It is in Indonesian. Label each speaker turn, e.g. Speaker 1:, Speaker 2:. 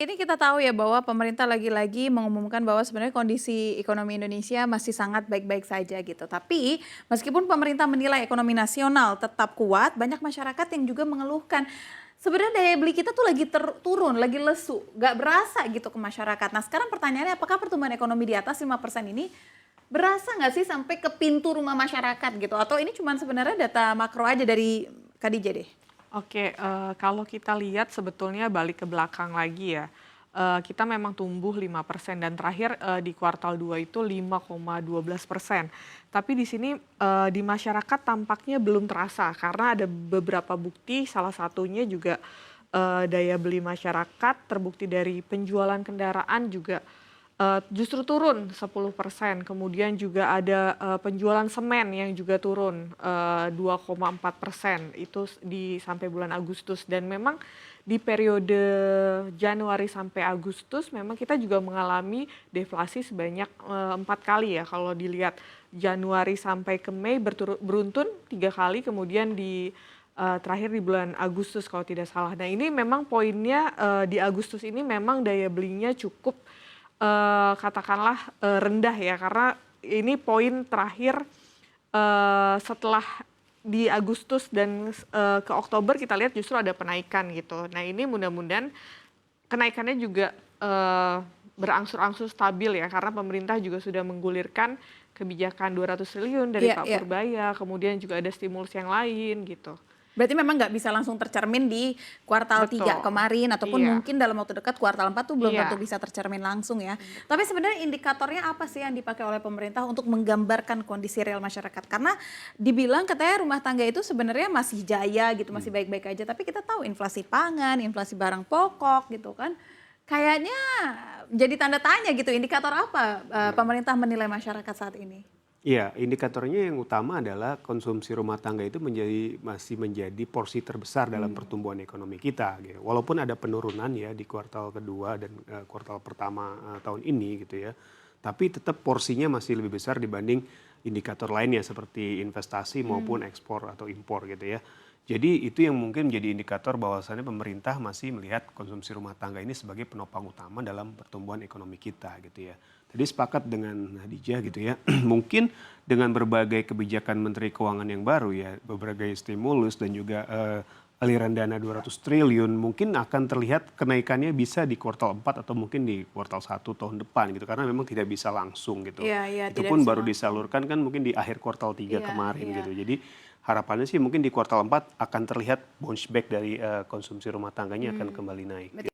Speaker 1: Ini kita tahu ya bahwa pemerintah lagi-lagi mengumumkan bahwa sebenarnya kondisi ekonomi Indonesia masih sangat baik-baik saja gitu. Tapi meskipun pemerintah menilai ekonomi nasional tetap kuat, banyak masyarakat yang juga mengeluhkan sebenarnya daya beli kita tuh lagi turun, lagi lesu, nggak berasa gitu ke masyarakat. Nah sekarang pertanyaannya apakah pertumbuhan ekonomi di atas 5% ini berasa nggak sih sampai ke pintu rumah masyarakat gitu? Atau ini cuma sebenarnya data makro aja dari Khadijah deh?
Speaker 2: Oke, kalau kita lihat sebetulnya balik ke belakang lagi ya, kita memang tumbuh 5% dan terakhir, di kuartal 2 itu 5,12%. Tapi di sini, di masyarakat tampaknya belum terasa karena ada beberapa bukti, salah satunya juga, daya beli masyarakat terbukti dari penjualan kendaraan juga justru turun 10%, kemudian juga ada, penjualan semen yang juga turun, 2,4%, itu sampai bulan Agustus dan memang di periode Januari sampai Agustus memang kita juga mengalami deflasi sebanyak, 4 kali ya kalau dilihat Januari sampai ke Mei beruntun 3 kali, kemudian terakhir di bulan Agustus kalau tidak salah. Nah ini memang poinnya, di Agustus ini memang daya belinya cukup katakanlah, rendah ya karena ini poin terakhir, setelah di Agustus dan ke Oktober kita lihat justru ada penaikan gitu. Nah ini mudah-mudahan kenaikannya juga, berangsur-angsur stabil ya karena pemerintah juga sudah menggulirkan kebijakan 200 triliun dari
Speaker 1: Iya,
Speaker 2: Pak
Speaker 1: iya.
Speaker 2: Purbaya, kemudian juga ada stimulus yang lain gitu.
Speaker 1: Berarti memang nggak bisa langsung tercermin di kuartal 3
Speaker 2: Betul,
Speaker 1: kemarin ataupun
Speaker 2: iya,
Speaker 1: mungkin dalam waktu dekat kuartal 4 tuh belum tentu
Speaker 2: iya,
Speaker 1: bisa tercermin langsung ya. Tapi
Speaker 2: betul.
Speaker 1: sebenarnya indikatornya apa sih yang dipakai oleh pemerintah untuk menggambarkan kondisi real masyarakat? Karena dibilang katanya rumah tangga itu sebenarnya masih jaya gitu, masih
Speaker 3: Mmm,
Speaker 1: baik-baik aja. Tapi kita tahu inflasi pangan, inflasi barang pokok gitu kan. Kayaknya jadi tanda tanya gitu, indikator apa
Speaker 3: iya.
Speaker 1: pemerintah menilai masyarakat saat ini?
Speaker 3: Iya, indikatornya yang utama adalah konsumsi rumah tangga itu masih menjadi porsi terbesar dalam
Speaker 1: Hmm.
Speaker 3: pertumbuhan ekonomi kita gitu. Walaupun ada penurunan ya di kuartal kedua dan, kuartal pertama, tahun ini gitu ya. Tapi tetap porsinya masih lebih besar dibanding indikator lainnya seperti investasi maupun ekspor atau impor gitu ya. Jadi itu yang mungkin menjadi indikator bahwasannya pemerintah masih melihat konsumsi rumah tangga ini sebagai penopang utama dalam pertumbuhan ekonomi kita gitu ya. Tadi sepakat dengan Hadijah gitu ya, mungkin dengan berbagai kebijakan Menteri Keuangan yang baru ya, berbagai stimulus dan juga aliran dana 200 triliun mungkin akan terlihat kenaikannya bisa di kuartal 4 atau mungkin di kuartal 1 tahun depan gitu karena memang tidak bisa langsung gitu.
Speaker 1: Iya, iya,
Speaker 3: Itu
Speaker 1: tidak
Speaker 3: pun
Speaker 1: bisa
Speaker 3: baru
Speaker 1: langsung.
Speaker 3: disalurkan kan mungkin di akhir kuartal 3
Speaker 1: Iya,
Speaker 3: kemarin
Speaker 1: iya.
Speaker 3: gitu. Jadi harapannya sih mungkin di kuartal 4 akan terlihat bounce back dari konsumsi rumah tangganya akan kembali naik.
Speaker 1: Berarti